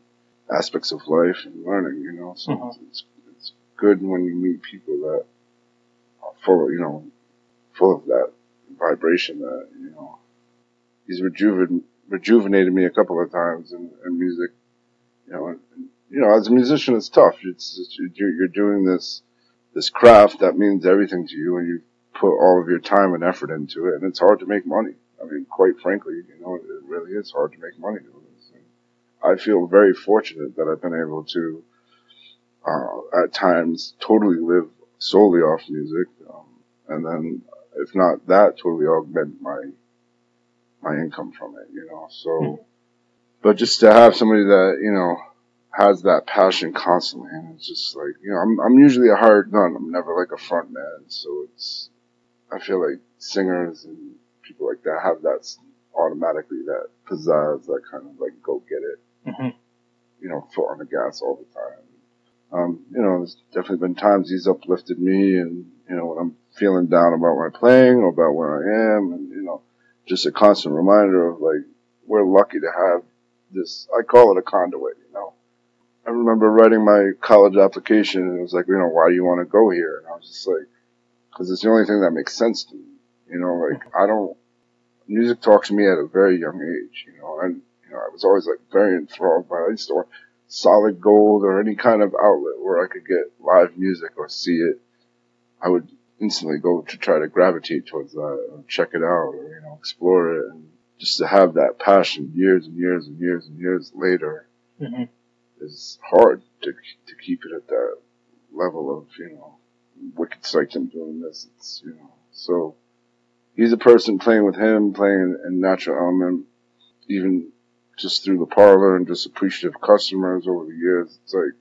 aspects of life and learning, you know. So it's good when you meet people that are full of that vibration that, you know. He's rejuvenated me a couple of times in music, you know. And, you know, as a musician, it's tough. You're doing this craft that means everything to you, and you put all of your time and effort into it, and it's hard to make money. I mean, quite frankly, you know, it really is hard to make money doing this. And I feel very fortunate that I've been able to, at times, totally live solely off music, and then, if not that, totally augment my income from it, you know. So, but just to have somebody that, you know, has that passion constantly, and it's just like, you know, I'm usually a hired gun. I'm never like a front man, so I feel like singers and people like that have that automatically, that pizzazz, that kind of like go get it, you know, foot on the gas all the time. You know, there's definitely been times he's uplifted me, and, you know, when I'm feeling down about my playing or about where I am, and, you know, just a constant reminder of like, we're lucky to have this, I call it a conduit, you know. I remember writing my college application, and it was like, you know, why do you want to go here? And I was just like, because it's the only thing that makes sense to me. You know, like, music talks to me at a very young age, you know, and, you know, I was always like very enthralled by it. I used to watch Solid Gold or any kind of outlet where I could get live music or see it. I would instantly go to try to gravitate towards that, or check it out, or, you know, explore it. And just to have that passion years and years and years and years later is hard to keep it at that level of, you know, wicked psych I'm doing this. It's, you know, so he's a person, playing with him, playing in Natural Element, even just through the Parlour and just appreciative customers over the years. It's like,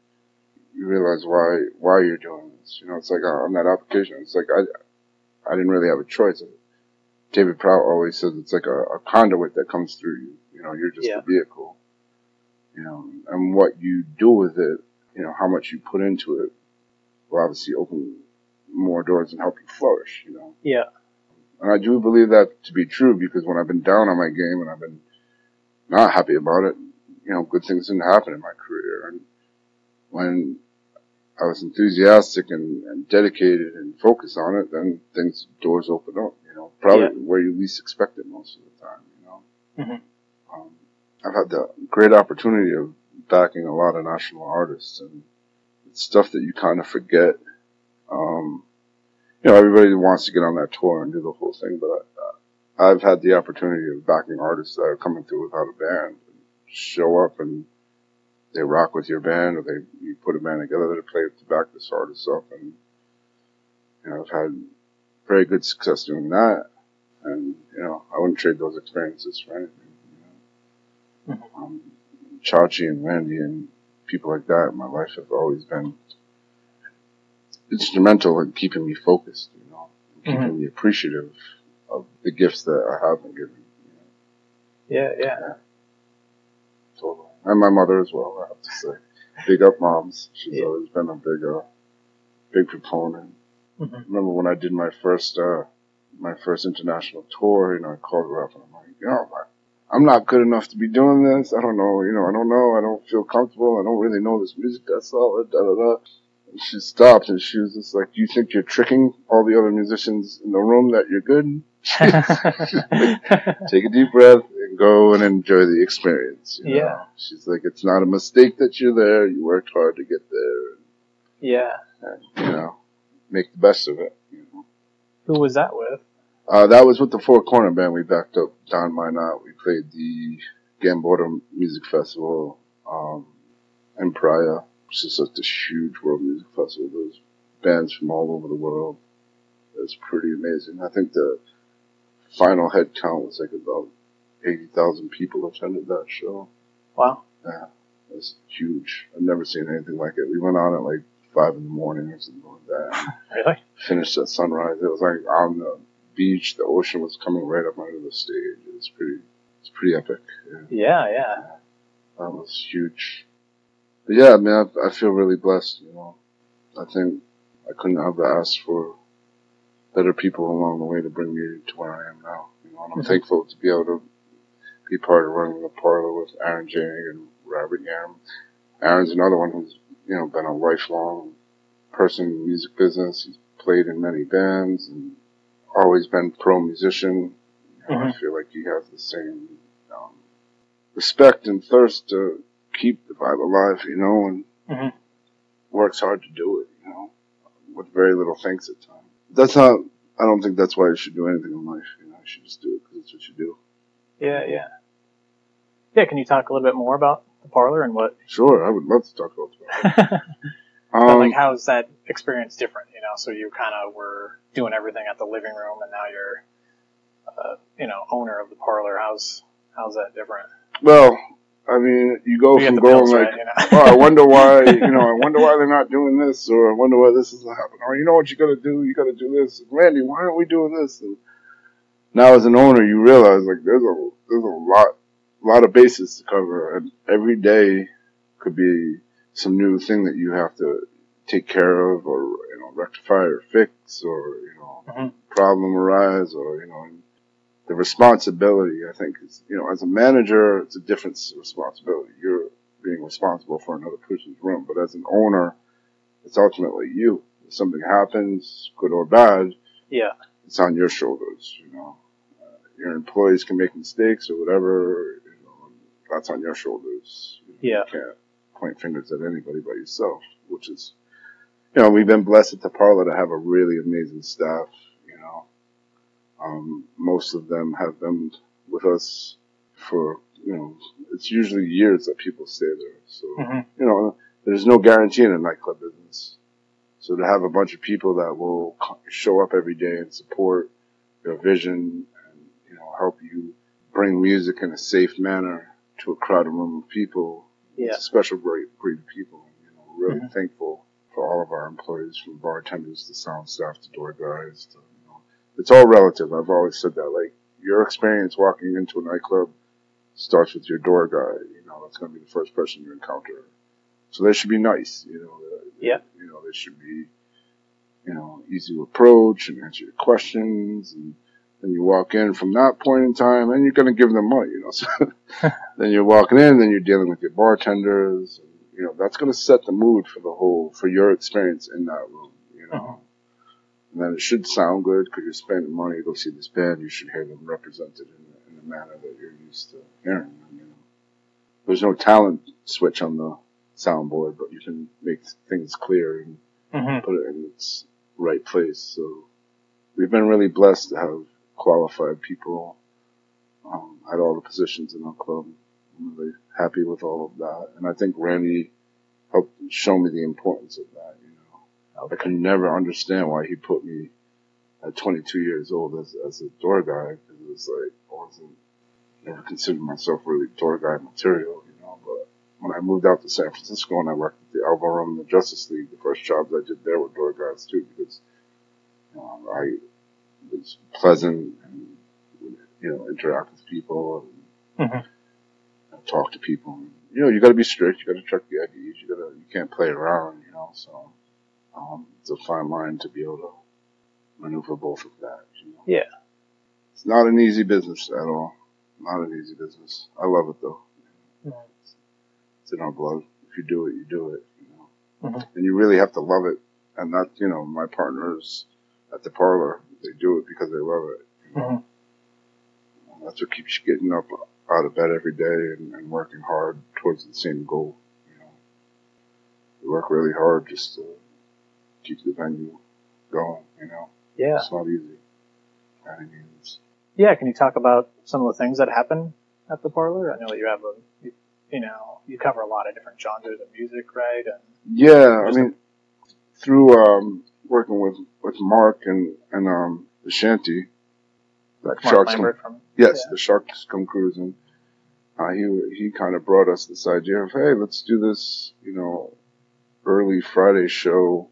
you realize why you're doing this. You know, it's like on that application, it's like I didn't really have a choice. David Prout always says it's like a conduit that comes through you. You know, you're just a vehicle. You know, and what you do with it, you know, how much you put into it will obviously open more doors and help you flourish, you know. Yeah. And I do believe that to be true, because when I've been down on my game and I've been not happy about it, you know, good things didn't happen in my career. And when I was enthusiastic and dedicated and focused on it, then doors open up, you know, probably where you least expect it most of the time, you know. I've had the great opportunity of backing a lot of national artists, and it's stuff that you kind of forget. You know, everybody wants to get on that tour and do the whole thing, but I've had the opportunity of backing artists that are coming through without a band, and show up and they rock with your band, or you put a band together to play to back this artist up, and, you know, I've had very good success doing that, and, you know, I wouldn't trade those experiences for anything. You know? Chachi and Randy and people like that in my life have always been instrumental in keeping me focused, you know, and keeping me appreciative of the gifts that I have been given. Yeah. Totally. And my mother as well, I have to say. Big up moms. She's always been a big proponent. Mm-hmm. I remember when I did my first international tour, I called her up and I'm like, I'm not good enough to be doing this. I don't know. I don't feel comfortable. I don't really know this music that solid, And she stopped and she was just like, do you think you're tricking all the other musicians in the room that you're good? Like, take a deep breath and go and enjoy the experience. You know? She's like, it's not a mistake that you're there. You worked hard to get there. And, make the best of it. Who was that with? That was with the Four Corner Band. We backed up Don Minot. We played the Gamboa Music Festival in Praia, which is such a huge world music festival. There's bands from all over the world. It's pretty amazing. I think the final head count was like about 80,000 people attended that show. Wow. Yeah, it was huge. I've never seen anything like it. We went on at like 5 in the morning or something like that. Really? Finished at sunrise. It was like on the beach. The ocean was coming right up onto the stage. It's pretty epic. Yeah. That was huge. But yeah, man, I feel really blessed. I think I couldn't have asked for better people along the way to bring me to where I am now. And I'm thankful to be able to be part of running the Parlour with Aaron Jang and Robert Yam. Aaron's another one who's been a lifelong person in the music business. He's played in many bands and always been pro musician. I feel like he has the same respect and thirst to keep the vibe alive, and works hard to do it, with very little thanks at times. I don't think that's why you should do anything in life. You should just do it because it's what you do. Yeah, can you talk a little bit more about the Parlour and what? Sure, I would love to talk about the Parlour. But how's that experience different? So you kind of were doing everything at the living room, and now you're, owner of the Parlour. How's that different? Well, I mean, you go from going like, I wonder why, I wonder why they're not doing this, or I wonder why this is happening, or you know what you got to do? You got to do this. Randy, why aren't we doing this? And now as an owner, you realize like there's a lot of bases to cover, and every day could be some new thing that you have to take care of, or rectify or fix, or problem arise, or the responsibility. I think is as a manager, it's a different responsibility. You're being responsible for another person's room, but as an owner, it's ultimately you. If something happens, good or bad, it's on your shoulders. Your employees can make mistakes or whatever. That's on your shoulders. You can't point fingers at anybody but yourself, which is, we've been blessed at the Parlour to have a really amazing staff. Most of them have been with us for, it's usually years that people stay there. So, there's no guarantee in a nightclub business. So to have a bunch of people that will show up every day and support your vision and, help you bring music in a safe manner to a crowded room of people, it's a special breed of people. Really thankful for all of our employees, from bartenders to sound staff to door guys to, it's all relative. I've always said that, like, your experience walking into a nightclub starts with your door guy. That's going to be the first person you encounter. So they should be nice, They should be, easy to approach and answer your questions. And then you walk in from that point in time, and you're going to give them money, So then you're walking in, then you're dealing with your bartenders. And, that's going to set the mood for your experience in that room, And then it should sound good because you're spending money to go see this band. You should hear them represented in the manner that you're used to hearing them. There's no talent switch on the soundboard, but you can make things clear and put it in its right place. So we've been really blessed to have qualified people at all the positions in our club. I'm really happy with all of that. And I think Randy helped show me the importance of that. I could never understand why he put me at 22 years old as a door guy, because it was like, never considered myself really door guy material, but when I moved out to San Francisco and I worked at the Elbow Room in the Justice League, the first jobs I did there were door guys too, because, I was pleasant and, interact with people talk to people. You know, you got to be strict. You got to check the IDs. You can't play around. You know, so it's a fine line to be able to maneuver both of that. You know? Yeah. It's not an easy business at all. Not an easy business. I love it though. It's in our blood. If you do it, you do it. You know, and you really have to love it. And that, you know, my partners at the Parlour, they do it because they love it. You know? That's what keeps you getting up out of bed every day and working hard towards the same goal. You know, we work really hard just to keep the venue going. You know, it's not easy by any means. Yeah, can you talk about some of the things that happen at the Parlour? I know that you have you cover a lot of different genres of music, right? And yeah, I mean, through working with Mark and the Shanty, Mark Lambert the Sharks come cruising. He kind of brought us this idea of, hey, let's do this, you know, early Friday show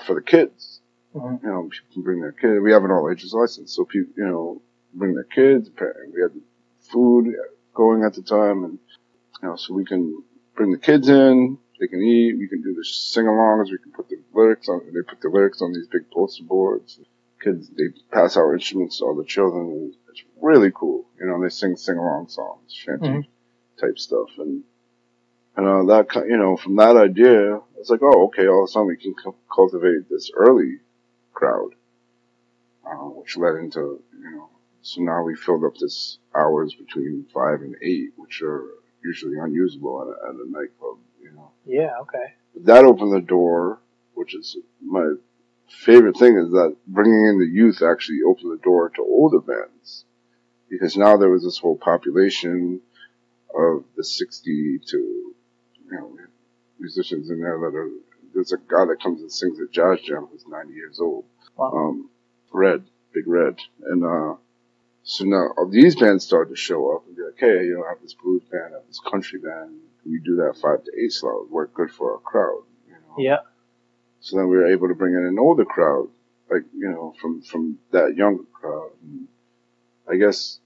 for the kids. You know, people can bring their kids. We have an all ages license, so people, you know, bring their kids. We had food going at the time, and you know, so we can bring the kids in. They can eat. We can do the sing-alongs. We can put the lyrics on. They put the lyrics on these big poster boards. Kids, they pass our instruments to all the children. It's really cool. You know, they sing-along songs, shanty type stuff, and that, you know, from that idea, it's like, oh, okay, all of a sudden we can cultivate this early crowd, which led into, you know, so now we filled up this hours between 5 and 8, which are usually unusable at a nightclub, you know. Yeah, okay. That opened the door, which is my favorite thing, is that bringing in the youth actually opened the door to older bands, because now there was this whole population of the 60 to, you know, musicians in there that are, there's a guy that comes and sings at Jazz Jam who's 90 years old. Wow. Big Red. And, so now all these bands started to show up and be like, hey, you know, I have this blues band, I have this country band. Can we do that 5 to 8 slot? It would work good for our crowd, you know? Yeah. So then we were able to bring in an older crowd, like, you know, from that younger crowd. And I guess,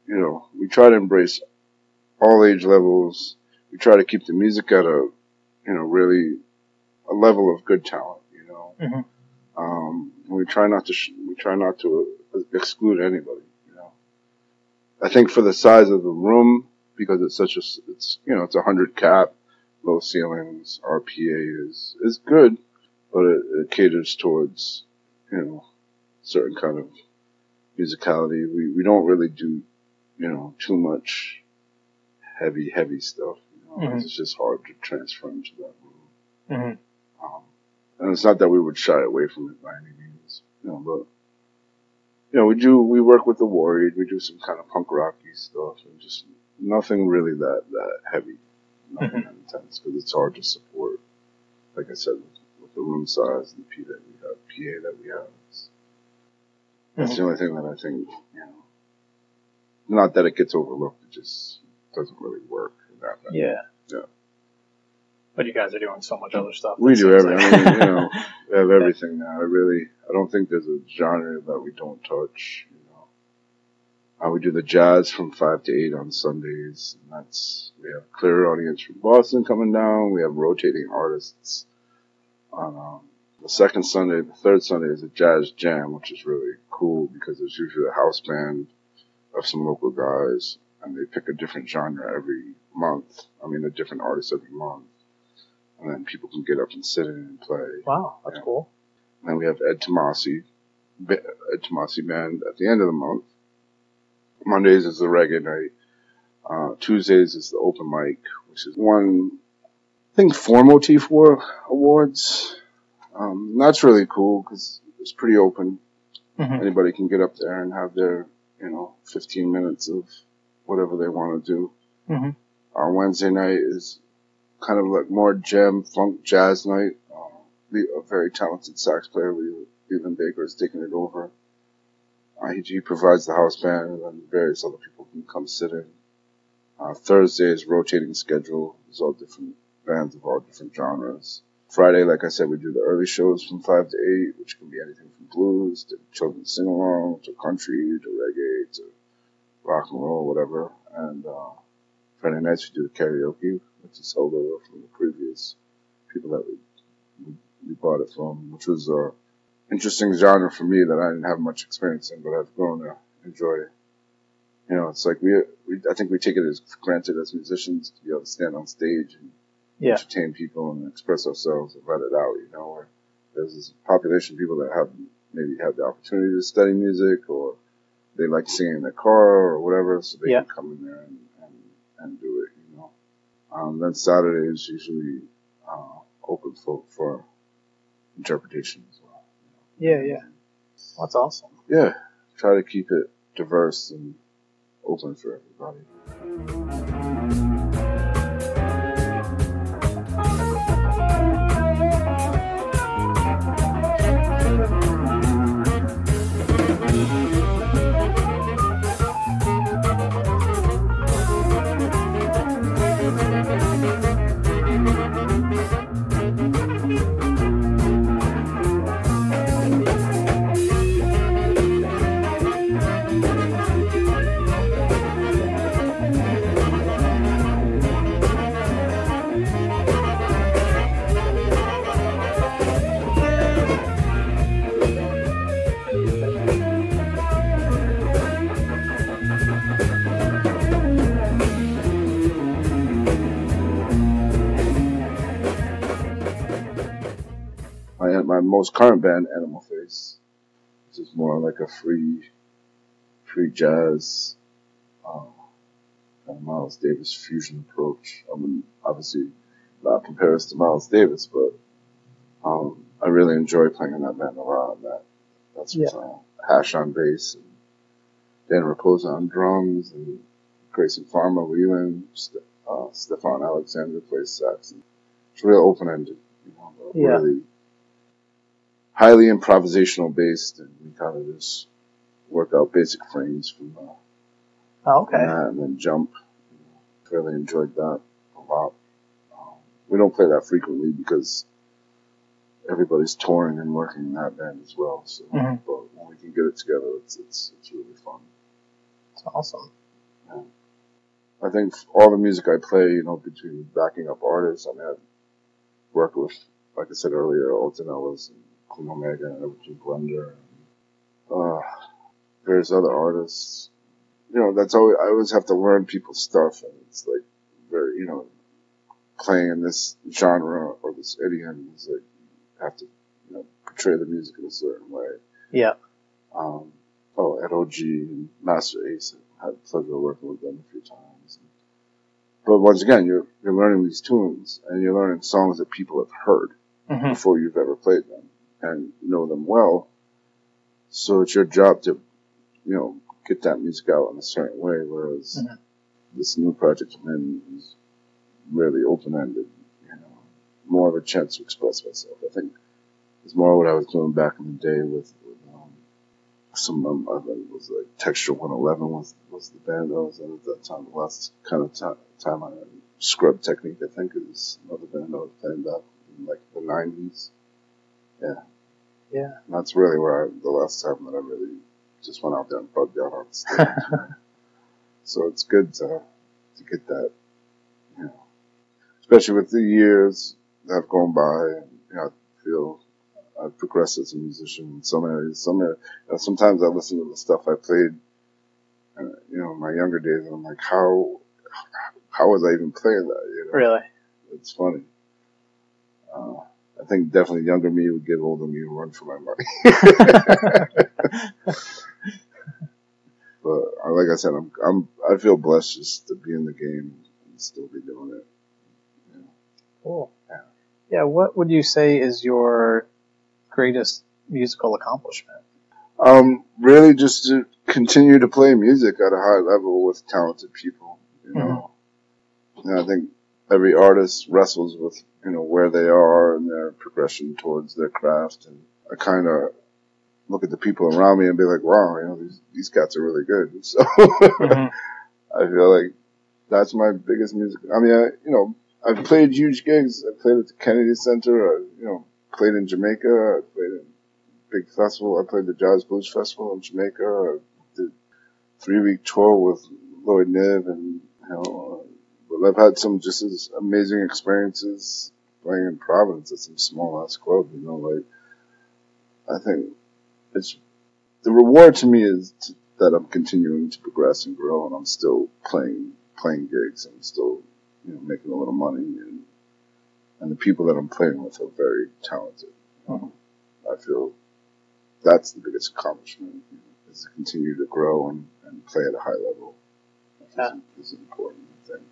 you know, we try to embrace all age levels. We try to keep the music at a, you know, really a level of good talent, you know. We try not to exclude anybody, you know. I think for the size of the room, because it's you know, it's 100 cap, low ceilings, our PA is good, but it caters towards, you know, certain kind of musicality. We don't really do, you know, too much heavy stuff. You know, it's just hard to transfer into that room. And it's not that we would shy away from it by any means, you know, but, you know, we work with the Worried, we do some kind of punk rocky stuff, and just nothing really that heavy, nothing that intense, because it's hard to support, like I said, with the room size and the PA that we have. That's the only thing that I think, you know, not that it gets overlooked, it just doesn't really work in that way. Yeah. But you guys are doing so much other stuff. We do everything. I mean, you know, we have everything now. I don't think there's a genre that we don't touch, you know. We do the jazz from 5 to 8 on Sundays, and we have Clear Audience from Boston coming down. We have rotating artists on the second Sunday. The third Sunday is a jazz jam, which is really cool because there's usually a house band of some local guys, and they pick a different genre every month. I mean, a different artist every month. And then people can get up and sit in and play. Wow, that's cool. And then we have Ed Tomasi band at the end of the month. Mondays is the reggae night. Tuesdays is the open mic, which is one, I think, 4 Motif War Awards. That's really cool because it's pretty open. Anybody can get up there and have their, you know, 15 minutes of whatever they want to do. Our Wednesday night is kind of like more jam, funk, jazz night. A very talented sax player, Leland Baker, is taking it over. He provides the house band, and then various other people can come sit in. Thursday is rotating schedule. There's all different bands of all different genres. Friday, like I said, we do the early shows from 5 to 8, which can be anything from blues to children's sing-along to country to reggae to rock and roll, whatever. and Friday nights we do karaoke, which is held over from the previous people that we bought it from, which was an interesting genre for me that I didn't have much experience in, but I've grown to enjoy. You know, it's like I think we take it as granted as musicians to be able to stand on stage and entertain people and express ourselves and let it out. You know, where there's this population of people that maybe have the opportunity to study music, or they like singing in their car or whatever, so they can come in there and do it. You know, then Saturday is usually open for interpretation as well. Yeah. That's awesome. Yeah, try to keep it diverse and open for everybody. My most current band, Animal Face, which is more like a free jazz, kind of Miles Davis fusion approach. I mean, obviously not compare us to Miles Davis, but I really enjoy playing in that band a lot. That's with Hash on bass, and Dan Raposa on drums, and Grayson Farmer, Leland, Stefan Alexander plays sax. It's real open-ended, you know, really highly improvisational based, and we kind of just work out basic frames from that and then jump. You know, really enjoyed that a lot. We don't play that frequently because everybody's touring and working in that band as well. So, but when we can get it together, it's really fun. It's awesome. Yeah. I think all the music I play, you know, between backing up artists, I mean, I work with, like I said earlier, Alton Ellis and Queen Omega and Everton Blender, and various other artists. You know, I always have to learn people's stuff, and it's like very, you know, playing in this genre or this idiom is like you have to, you know, portray the music in a certain way. Yeah. At OG and Master Ace, I had the pleasure of working with them a few times. But once again, you're learning these tunes, and you're learning songs that people have heard before you've ever played them and know them well. So it's your job to, you know, get that music out in a certain way, whereas this new project I'm in is really open-ended, you know, more of a chance to express myself. I think it's more what I was doing back in the day with some I think it was like Texture 111 was the band I was in at that time. The last kind of time I had Scrub Technique, I think, is another band I was playing back in like the 90s. Yeah. And that's really where the last time that I really just went out there and bugged out on stage. You know? So it's good to get that, you know, especially with the years that have gone by, and, you know, I feel I've progressed as a musician in some areas. Sometimes I listen to the stuff I played, you know, in my younger days, and I'm like, how was I even playing that? You know? Really? It's funny. I think definitely younger me would give older me a run for my money. But like I said, I feel blessed just to be in the game and still be doing it. Yeah. Cool. Yeah. What would you say is your greatest musical accomplishment? Really just to continue to play music at a high level with talented people, you know. And I think every artist wrestles with, you know, where they are and their progression towards their craft. And I kind of look at the people around me and be like, wow, you know, these cats are really good. So I feel like that's my biggest music. I mean, I've played huge gigs. I played at the Kennedy Center. Played in Jamaica. I played in big festival. I played the Jazz Blues Festival in Jamaica. I did a 3-week tour with Lloyd Niv, and but I've had some just as amazing experiences playing in Providence at some small ass club. I think it's the reward to me is that I'm continuing to progress and grow, and I'm still playing gigs, and still making a little money, and the people that I'm playing with are very talented. I feel that's the biggest accomplishment, is to continue to grow and play at a high level. Is important, I think.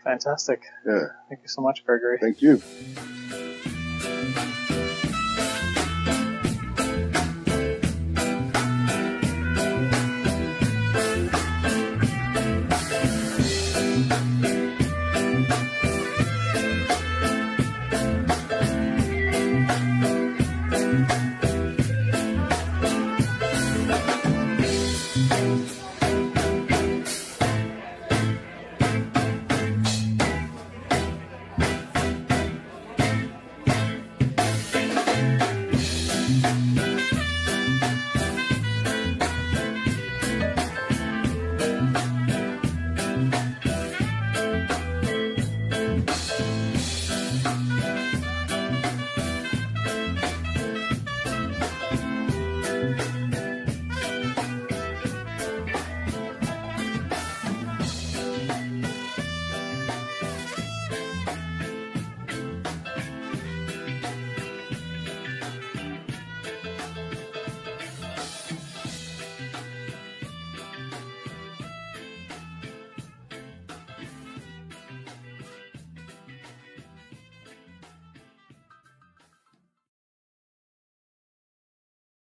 Fantastic. Yeah. Thank you so much, Gregory. Thank you.